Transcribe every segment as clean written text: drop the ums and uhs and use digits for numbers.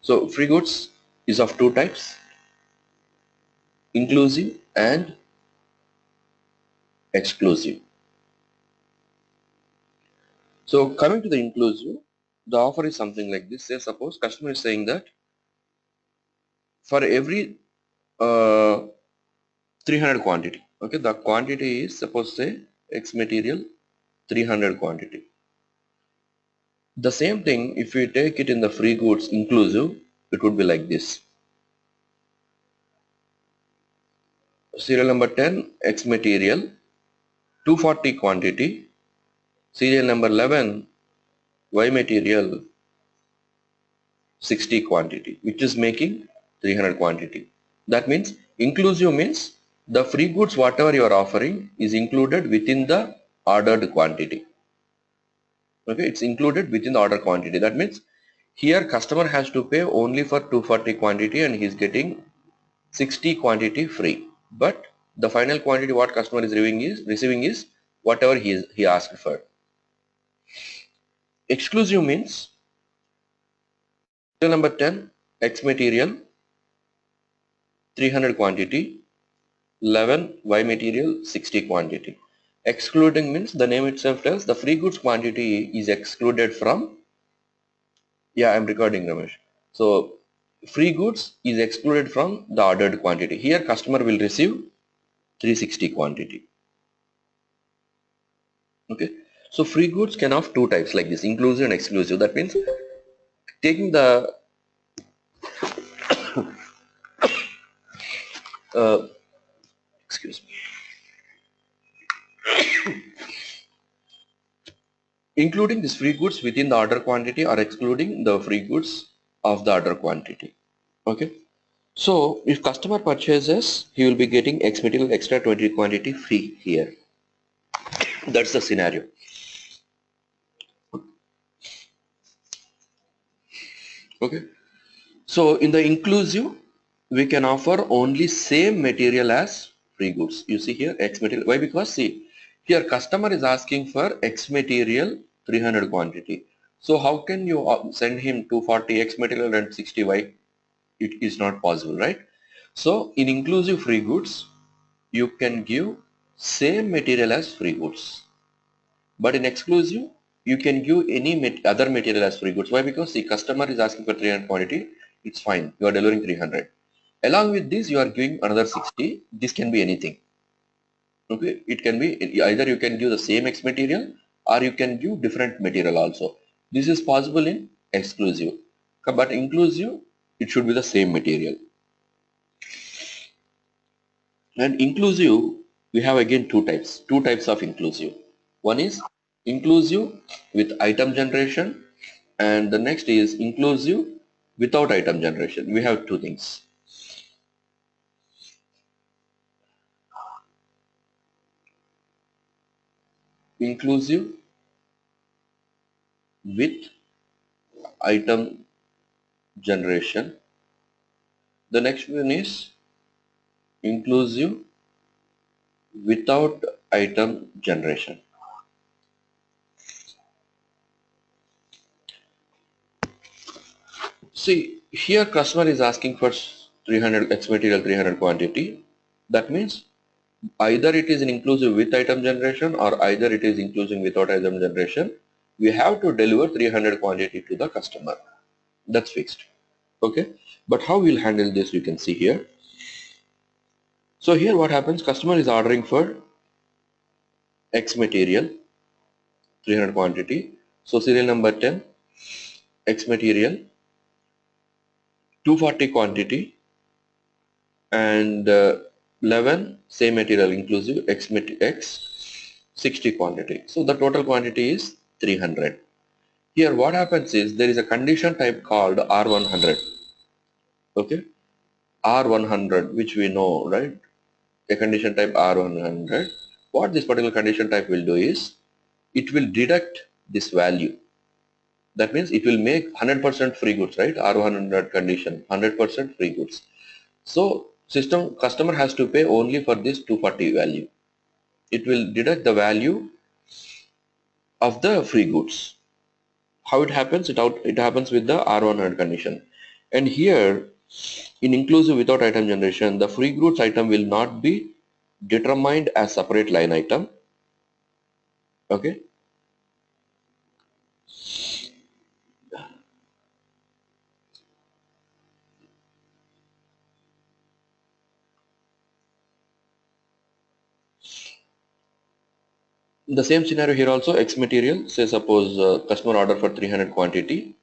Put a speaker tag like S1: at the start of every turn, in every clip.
S1: So free goods is of two types, inclusive and exclusive. So coming to the inclusive, the offer is something like this. Say suppose customer is saying that for every 300 quantity, okay, the quantity is suppose say X material 300 quantity. The same thing if we take it in the free goods inclusive, it would be like this. Serial number 10 X material 240 quantity, serial number 11 Y material 60 quantity, which is making 300 quantity. That means inclusive means the free goods whatever you are offering is included within the ordered quantity. Okay, it's included within the order quantity. That means here customer has to pay only for 240 quantity and he is getting 60 quantity free. But the final quantity what customer is receiving is whatever he asked for. Exclusive means serial number 10 X material 300 quantity, 11 Y material 60 quantity. Excluding means the name itself tells the free goods quantity is excluded from. Yeah, I'm recording, Ramesh. So free goods is excluded from the ordered quantity. Here customer will receive 360 quantity. Okay, so free goods can have two types like this, inclusive and exclusive. That means taking the excuse me, including this free goods within the order quantity or excluding the free goods of the order quantity. Okay, so if customer purchases, he will be getting X material extra 20 quantity free here. That's the scenario. Okay, so in the inclusive we can offer only same material as free goods. You see here X material. Why? Because see here customer is asking for X material 300 quantity. So how can you send him 240 X material and 60 Y? It is not possible, right? So in inclusive free goods you can give same material as free goods, but in exclusive you can give any other material as free goods. Why? Because the customer is asking for 300 quantity, it's fine, you are delivering 300. Along with this you are giving another 60. This can be anything. Okay, it can be either you can give the same X material or you can give different material also. This is possible in exclusive, but inclusive it should be the same material. And inclusive, we have again two types of inclusive. One is inclusive with item generation, and the next is inclusive without item generation. We have two things. Inclusive with item generation. The next one is inclusive without item generation. See, here customer is asking for 300 X material 300 quantity. That means either it is an inclusive with item generation or either it is inclusive without item generation. We have to deliver 300 quantity to the customer. That's fixed. Okay, but how we'll handle this you can see here. So here what happens, customer is ordering for X material 300 quantity. So serial number 10 X material 240 quantity and 11 same material inclusive X 60 quantity. So the total quantity is 300. Here what happens is there is a condition type called R100. Okay, R100, which we know, right? A condition type R100. What this particular condition type will do is it will deduct this value. That means it will make 100% free goods, right? R100 condition, 100% free goods. So customer has to pay only for this 240 value. It will deduct the value of the free goods. How it happens? It happens with the R100 condition. And here in inclusive without item generation, the free goods item will not be determined as separate line item. Okay. The same scenario here also, X material, say suppose customer order for 300 quantity.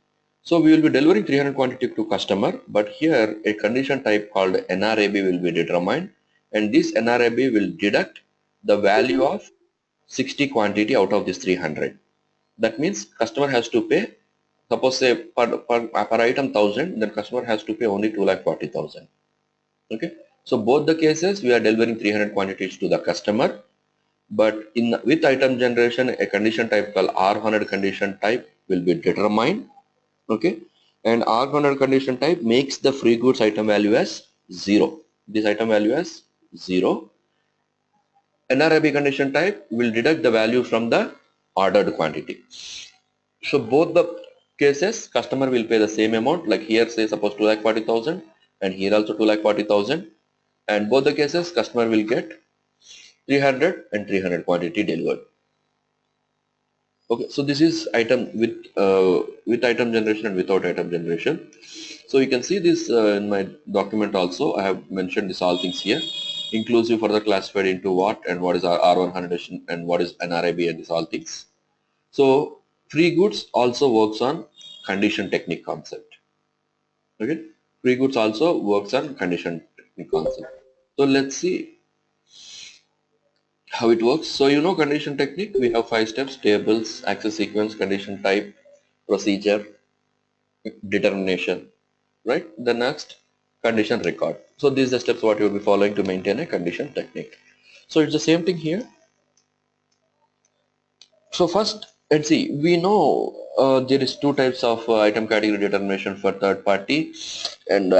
S1: So we will be delivering 300 quantity to customer, but here a condition type called NRAB will be determined, and this NRAB will deduct the value of 60 quantity out of this 300. That means customer has to pay, suppose say per item 1000, then customer has to pay only 2,40,000. Okay. So both the cases we are delivering 300 quantities to the customer, but in with item generation a condition type called R100 condition type will be determined. Okay, and R100 condition type makes the free goods item value as 0. This item value as 0. NRAB condition type will deduct the value from the ordered quantity. So both the cases customer will pay the same amount, like here say suppose 2,40,000 and here also 2,40,000, and both the cases customer will get 300 and 300 quantity delivered. Okay, so this is item with item generation and without item generation. So you can see this in my document also. I have mentioned this all things here. Inclusive further classified into what and what is our R100 and what is NRIB and these all things. So free goods also works on condition technique concept. Okay, free goods also works on condition technique concept. So let's see how it works. So you know condition technique, we have 5 steps: tables, access sequence, condition type, procedure, determination, right? The next, condition record. So these are the steps what you will be following to maintain a condition technique. So it's the same thing here. So first, let's see, we know there is two types of item category determination for third party and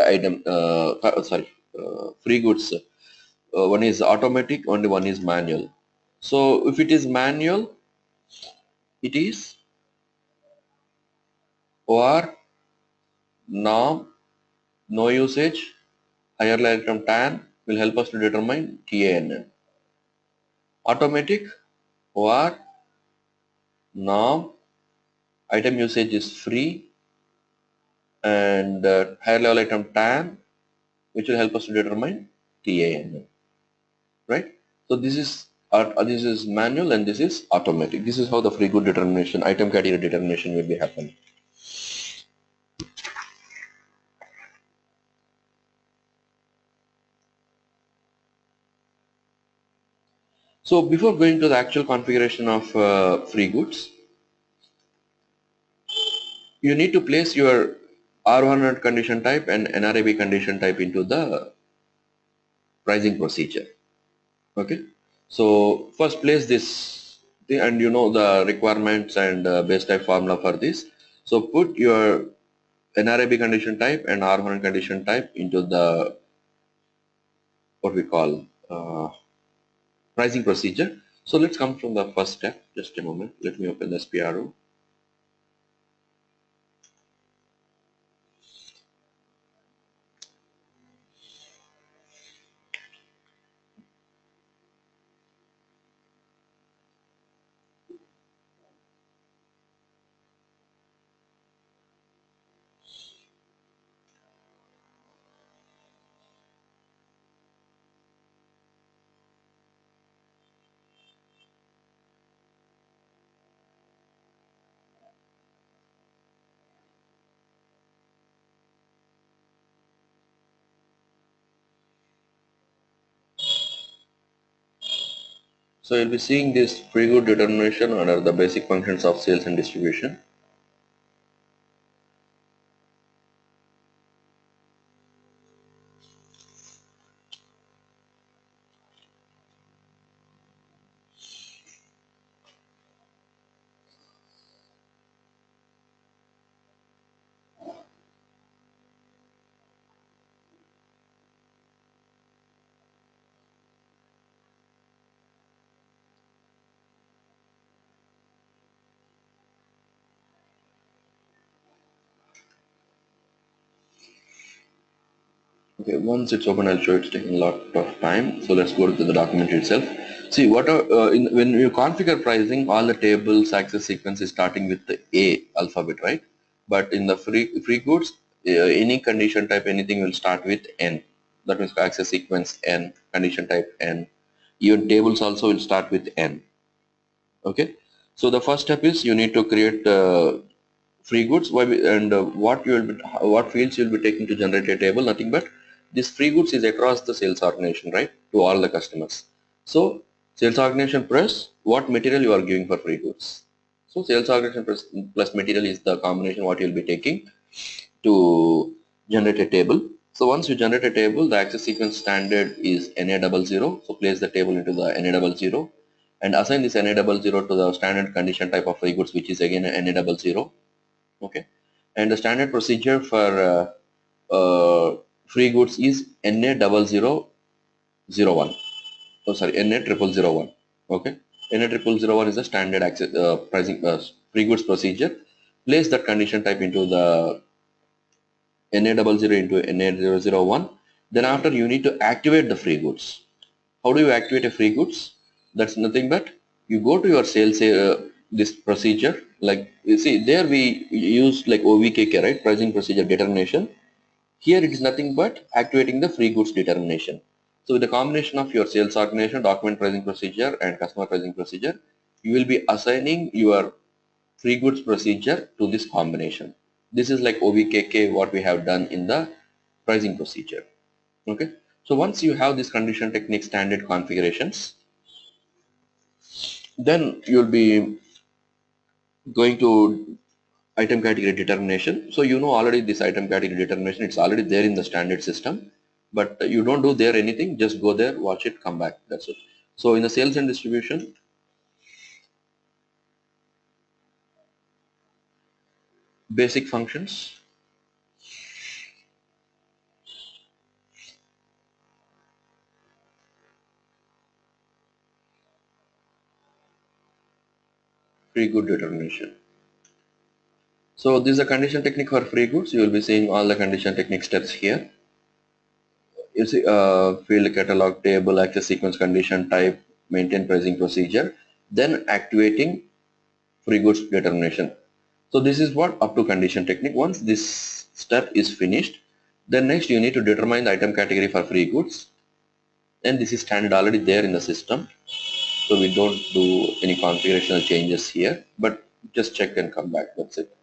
S1: free goods. One is automatic, only one is manual. So if it is manual, it is OR, norm, no usage, higher level from TAN will help us to determine TANN. Automatic, OR, norm, item usage is free, and higher level item TAN, which will help us to determine TANN. Right? So this is manual and this is automatic. This is how the free good determination, item category determination will be happening. So before going to the actual configuration of free goods, you need to place your R100 condition type and NRAB condition type into the pricing procedure. Okay. So first place this, and you know the requirements and base type formula for this. So put your NRAB condition type and R100 condition type into the what we call pricing procedure. So let's come from the first step. Just a moment. Let me open the SPRO. So you'll be seeing this free good determination under the basic functions of sales and distribution. Okay, once it's open, I'll show it's taking a lot of time. So let's go to the document itself. See, what are, when you configure pricing, all the tables access sequence is starting with the A alphabet, right? But in the free goods, any condition type, anything will start with N. That means access sequence N, condition type N. Even tables also will start with N. Okay. So the first step is you need to create free goods. And what you will be, what fields you will be taking to generate a table? Nothing but this free goods is across the sales organization, right, to all the customers. So sales organization plus what material you are giving for free goods. So sales organization plus material is the combination what you will be taking to generate a table. So once you generate a table, the access sequence standard is NA00. So place the table into the NA00 and assign this NA00 to the standard condition type of free goods, which is again NA00. Okay, and the standard procedure for free goods is NA0001. Oh, sorry, NA0001. Okay, NA0001 is the standard access pricing free goods procedure. Place that condition type into the NA00 into NA001. Then after you need to activate the free goods. How do you activate a free goods? That's nothing but you go to your sales this procedure, like you see there we use like OVKK, right, pricing procedure determination. Here it is nothing but activating the free goods determination. So with the combination of your sales organization, document pricing procedure and customer pricing procedure, you will be assigning your free goods procedure to this combination. This is like OVKK what we have done in the pricing procedure. Okay. So once you have this condition technique standard configurations, then you'll be going to item category determination. So you know already this item category determination, it's already there in the standard system, but you don't do there anything, just go there, watch it, come back, that's it. So in the sales and distribution, basic functions, free good determination. So this is a condition technique for free goods. You will be seeing all the condition technique steps here. You see field catalog table, access sequence, condition type, maintain pricing procedure, then activating free goods determination. So this is what up to condition technique. Once this step is finished, then next you need to determine the item category for free goods, and this is standard already there in the system. So we don't do any configurational changes here, but just check and come back. That's it.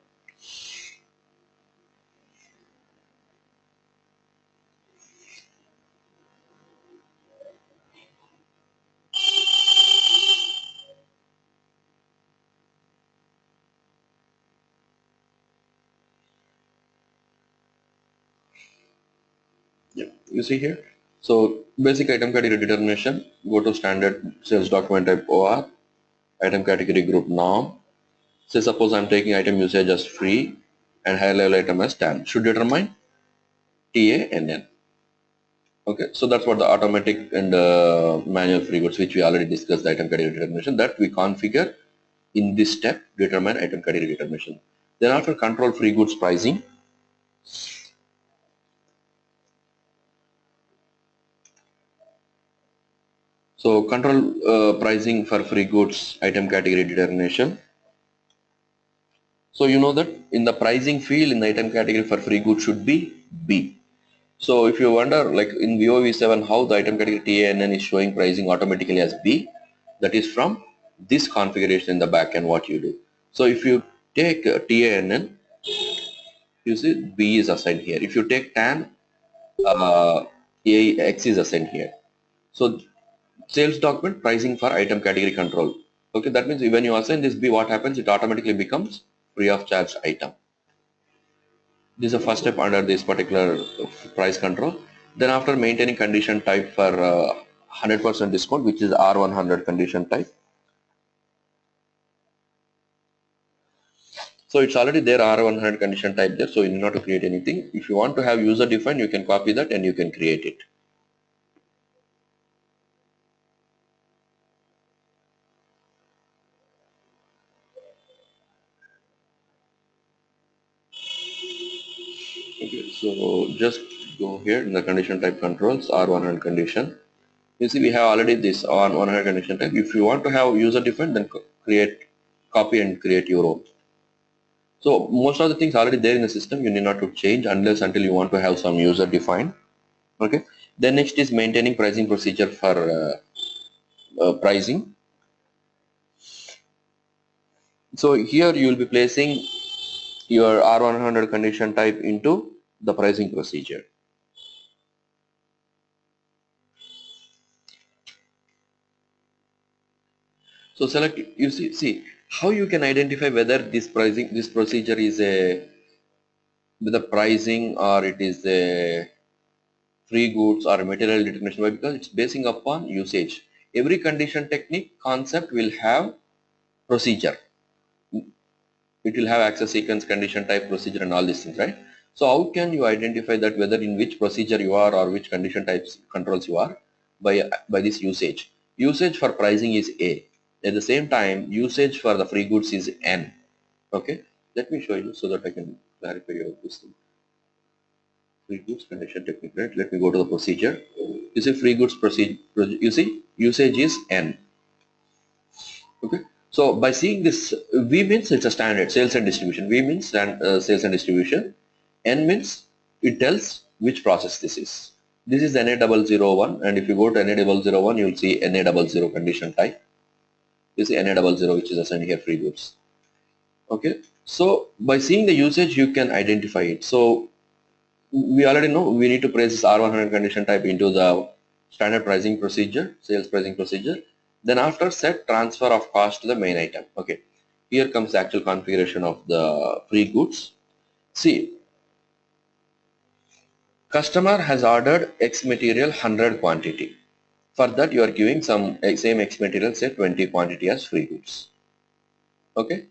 S1: Yeah, you see here. So basic item category determination. Go to standard sales document type OR, item category group norm. Say suppose I'm taking item usage as free and higher level item as TAN. Should determine TANN. Okay, so that's what the automatic and manual free goods, which we already discussed, the item category determination, that we configure in this step, determine item category determination. Then after control free goods pricing. So control pricing for free goods item category determination. So you know that in the pricing field in the item category for free goods should be B. So if you wonder like in VOV7 how the item category TANN is showing pricing automatically as B, that is from this configuration in the back end what you do. So if you take TANN, you see B is assigned here. If you take TAN, AX is assigned here. So sales document pricing for item category control. Okay, that means when you assign this B, what happens? It automatically becomes free of charge item. This is the first step under this particular price control. Then after maintaining condition type for 100% discount, which is R100 condition type. So it's already there R100 condition type there, so you need not to create anything. If you want to have user defined, you can copy that and you can create it. Okay, so just go here in the condition type controls R100 condition. You see we have already this on 100 condition type. If you want to have user defined, then create, copy and create your own. So most of the things already there in the system, you need not to change unless until you want to have some user defined. Okay. Then next is maintaining pricing procedure for pricing. So here you will be placing your R100 condition type into the pricing procedure. So select, you see how you can identify whether this procedure is a with the pricing or it is a free goods or material determination. Why? Because it's basing upon usage. Every condition technique concept will have procedure. It will have access sequence, condition type, procedure and all these things, right? So how can you identify that whether in which procedure you are or which condition types controls you are? By this usage. Usage for pricing is A. At the same time, usage for the free goods is N. Okay, let me show you so that I can clarify your this thing. Free goods condition technique, right? Let me go to the procedure. You see free goods procedure, you see usage is N. Okay, so by seeing this, V means it's a standard sales and distribution. V means sales and distribution. N means it tells which process this is. This is NA001, and if you go to NA001, you will see NA00 condition type. You see NA00, which is assigned here free goods. Okay, so by seeing the usage, you can identify it. So we already know we need to place this R100 condition type into the standard pricing procedure, sales pricing procedure. Then after set transfer of cost to the main item. Okay, here comes the actual configuration of the free goods. See, customer has ordered X material 100 quantity. For that you are giving some same X material, say 20 quantity as free goods. Okay,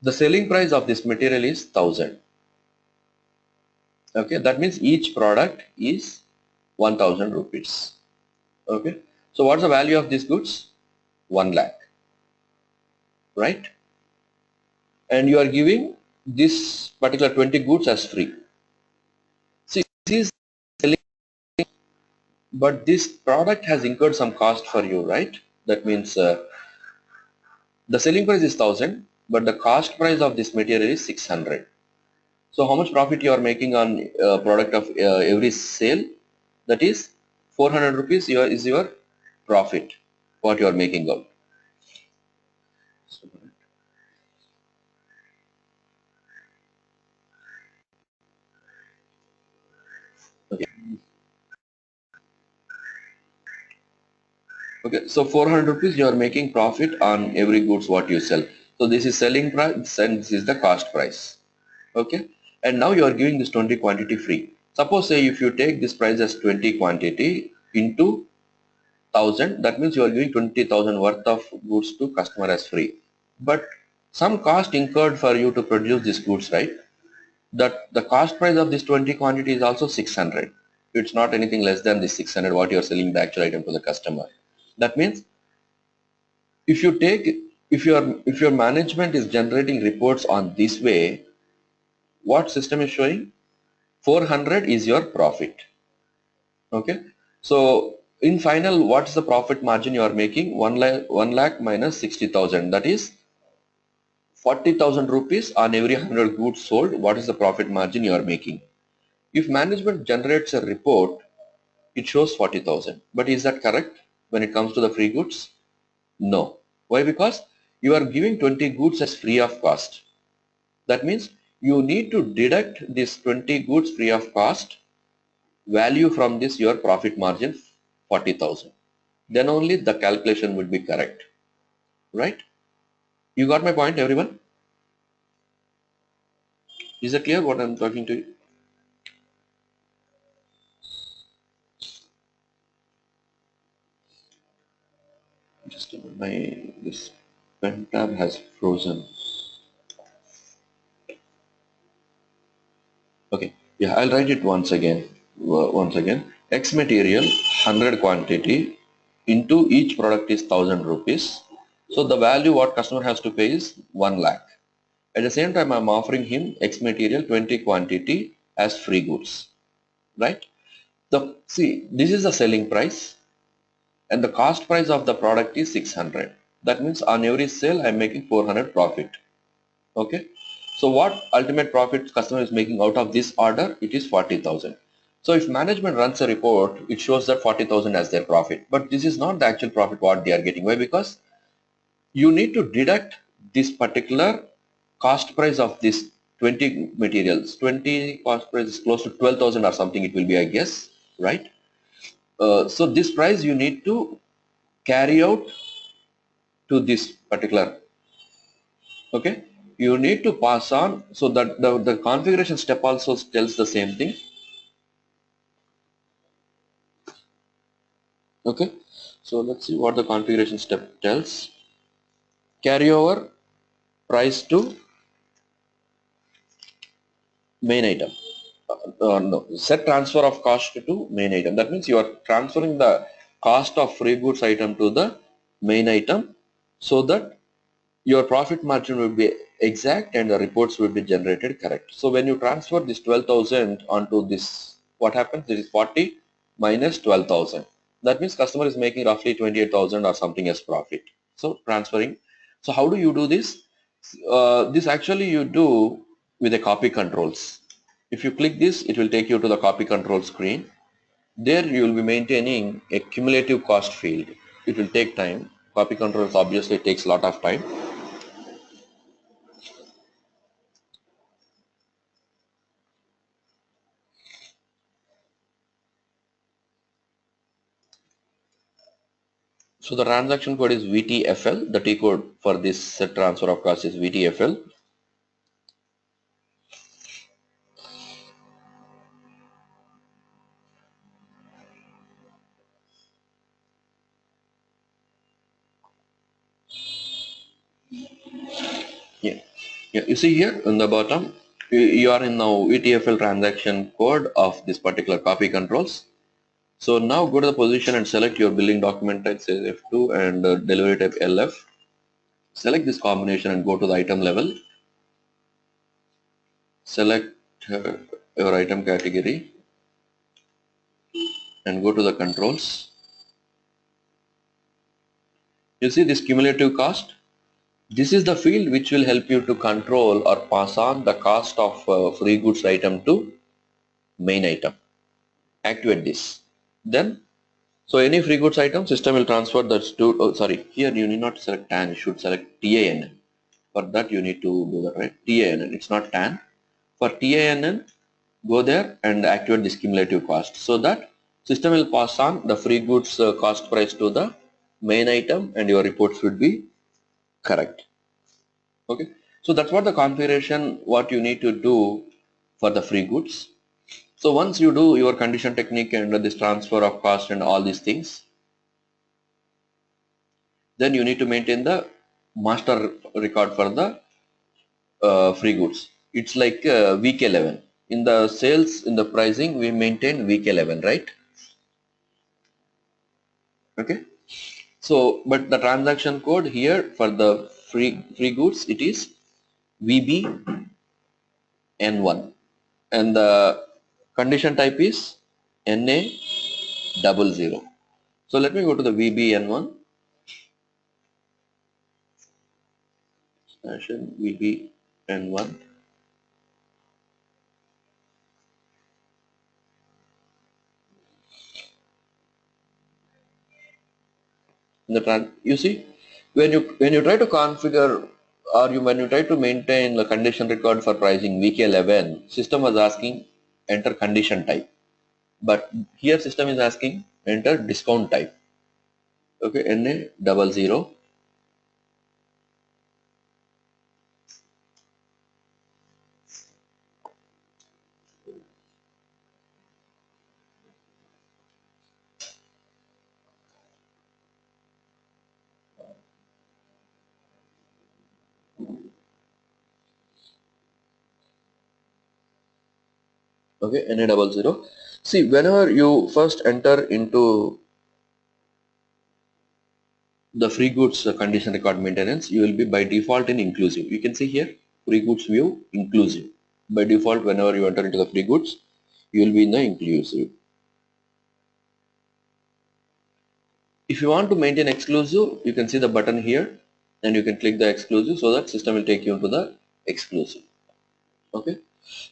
S1: the selling price of this material is 1000. Okay, that means each product is 1000 rupees. Okay, so what's the value of these goods? 1 lakh, right? And you are giving this particular 20 goods as free. See, this is selling, but this product has incurred some cost for you, right? That means the selling price is 1000, but the cost price of this material is 600. So how much profit you are making on product of every sale? That is 400 rupees is your profit, what you are making out. Okay. Okay, so 400 rupees you are making profit on every goods what you sell. So this is selling price and this is the cost price. Okay, and now you are giving this 20 quantity free. Suppose say if you take this price as 20 quantity into 1000, that means you are giving 20,000 worth of goods to customer as free. But some cost incurred for you to produce these goods, right? That the cost price of this 20 quantity is also 600. It's not anything less than this 600 what you are selling the actual item to the customer. That means if you take, if your management is generating reports on this way, what system is showing? 400 is your profit. Okay, so in final, what is the profit margin you are making? 1 lakh minus 60,000, that is 40,000 rupees on every 100 goods sold. What is the profit margin you are making? If management generates a report, it shows 40,000, but is that correct when it comes to the free goods? No. Why? Because you are giving 20 goods as free of cost. That means you need to deduct this 20 goods free of cost value from this your profit margin 40,000. Then only the calculation would be correct. Right? You got my point, everyone? Is it clear what I'm talking to you? Just a minute, this pen tab has frozen. Okay, yeah, I'll write it once again. X material 100 quantity into each product is 1000 rupees. So the value what customer has to pay is 1 lakh. At the same time, I'm offering him X material 20 quantity as free goods. right? See, this is the selling price and the cost price of the product is 600. That means on every sale I'm making 400 profit. Okay. So what ultimate profit customer is making out of this order? It is 40,000. So if management runs a report, it shows that 40,000 as their profit. But this is not the actual profit what they are getting. Why? Because you need to deduct this particular cost price of this 20 materials. 20 cost price is close to 12,000 or something it will be, I guess, right? So this price you need to carry out to this particular, okay? You need to pass on, so that the configuration step also tells the same thing, okay? So let's see what the configuration step tells. Carry over price to main item. No, set transfer of cost to main item. That means you are transferring the cost of free goods item to the main item so that your profit margin will be exact and the reports will be generated correct. So when you transfer this 12,000 onto this, what happens? This is 40 minus 12,000. That means customer is making roughly 28,000 or something as profit. So transferring. So how do you do this? This actually you do with the copy controls. If you click this, it will take you to the copy control screen. There you will be maintaining a cumulative cost field. It will take time. Copy controls obviously takes a lot of time. So the transaction code is VTFL. The T code for this set transfer of cost is VTFL. Yeah. Yeah. You see here on the bottom, you are in now VTFL transaction code of this particular copy controls. So now go to the position and select your billing document type, say F2, and delivery type LF. Select this combination and go to the item level. Select your item category and go to the controls. You see this cumulative cost. This is the field which will help you to control or pass on the cost of free goods item to main item. Activate this. Then, so any free goods item, system will transfer that to, oh, sorry, here you need not select TAN, you should select TANN. For that you need to do that, right? TANN, it's not TAN. For TANN, go there and activate this cumulative cost, so that system will pass on the free goods cost price to the main item and your reports would be correct. Okay, so that's what the configuration what you need to do for the free goods. So once you do your condition technique and this transfer of cost and all these things, then you need to maintain the master record for the free goods. It's like week 11 in the sales, in the pricing we maintain week 11, right? Okay, so but the transaction code here for the free goods, it is VBN1 and the condition type is NA00. So let me go to the VBN1, VBN1. You see, when you try to configure, or when you try to maintain the condition record for pricing week 11, system was asking enter condition type, but here system is asking enter discount type. Okay, NA00. Okay, NA00. See, whenever you first enter into the free goods condition record maintenance, you will be by default in inclusive. You can see here free goods view inclusive. By default, whenever you enter into the free goods, You will be in the inclusive. If you want to maintain exclusive, you can see the button here and you can click the exclusive so that system will take you into the exclusive. Okay.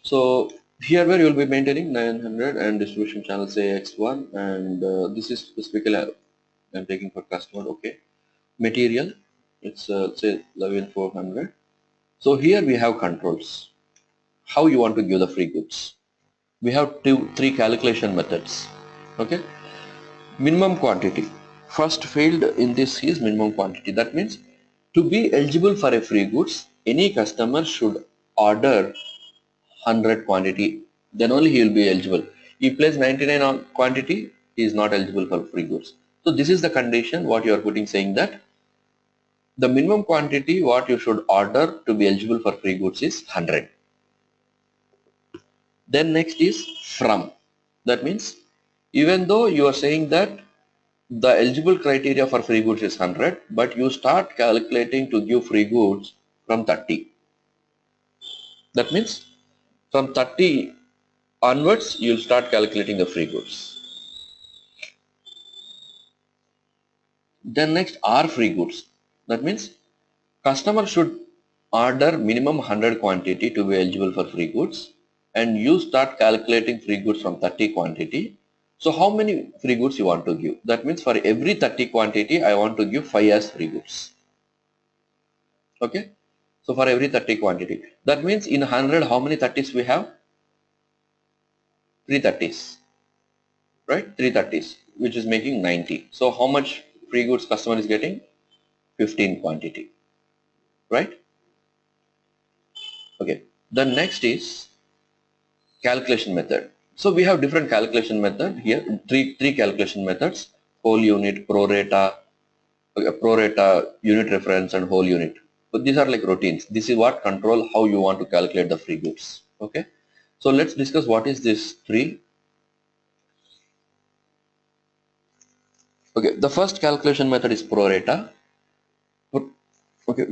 S1: So here where you will be maintaining 900 and distribution channel say X1 and this is specifically I'm taking for customer. Okay. Material, it's say 11400. So here we have controls. How you want to give the free goods. We have three calculation methods. Okay. Minimum quantity. First field in this is minimum quantity. That means to be eligible for a free goods, any customer should order 100 quantity, then only he will be eligible. He plays 99 on quantity, he is not eligible for free goods. So this is the condition what you are putting, saying that the minimum quantity what you should order to be eligible for free goods is 100. Then next is from. That means even though you are saying that the eligible criteria for free goods is 100, but you start calculating to give free goods from 30. That means from 30 onwards, you'll start calculating the free goods. Then next are free goods. That means customer should order minimum 100 quantity to be eligible for free goods, and you start calculating free goods from 30 quantity. So how many free goods you want to give? That means for every 30 quantity, I want to give 5 as free goods. Okay. So for every 30 quantity, that means in 100, how many 30s we have? 3 30s, right? 3 30s, which is making 90. So how much free goods customer is getting? 15 quantity, right? Okay. The next is calculation method. So we have different calculation method here, three calculation methods: whole unit, prorata, unit reference, and whole unit. So these are like routines. This is what control how you want to calculate the free goods. Okay. So let's discuss what is this three. Okay. The first calculation method is prorata. Okay,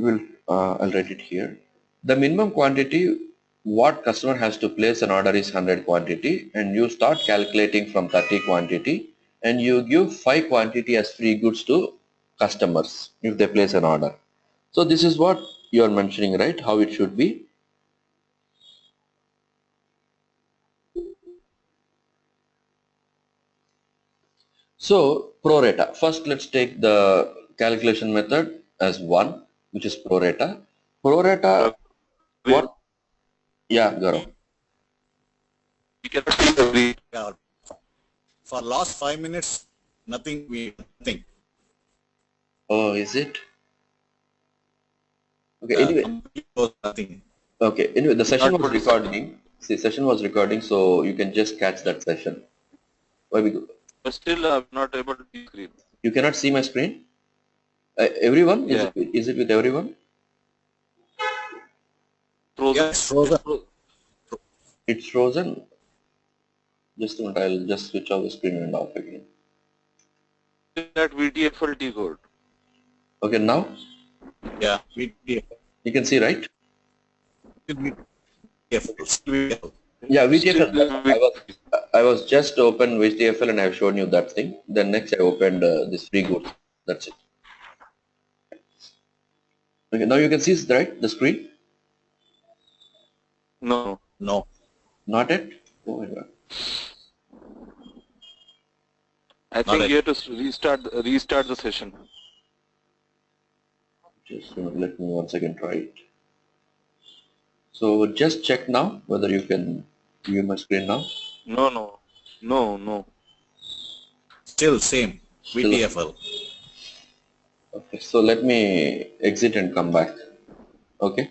S1: I'll write it here. The minimum quantity what customer has to place an order is 100 quantity, and you start calculating from 30 quantity, and you give 5 quantity as free goods to customers if they place an order. So this is what you are mentioning, right? How it should be. So prorata. First, let's take the calculation method as 1, which is prorata. Prorata. What? Yeah, Gaurav.
S2: We cannot see the read. For last 5 minutes, nothing.
S1: Oh, is it? Okay. Anyway.
S2: Nothing.
S1: Okay. Anyway, the session was recording. See, session was recording, so you can just catch that session. Why we go?
S3: But still, I'm not able to see screen.
S1: You cannot see my screen. Everyone?
S3: Yeah.
S1: Is it with everyone?
S3: Frozen.
S2: Yes, frozen.
S1: It's frozen. Just a minute. I'll just switch off the screen and off again.
S3: That VTFL code.
S1: Okay. Now.
S2: Yeah.
S1: You can see, right? Yeah, VTFL. I was just open VTFL and I've shown you that thing. Then next I opened this free goods. That's it. Okay, now you can see, right, the screen?
S3: No.
S2: No.
S1: Not it? Oh my God.
S3: I think you have to restart the session.
S1: Just let me once again try it. So just check now whether you can view my screen now.
S3: No.
S2: Still same. VTFL.
S1: Okay, so let me exit and come back. Okay.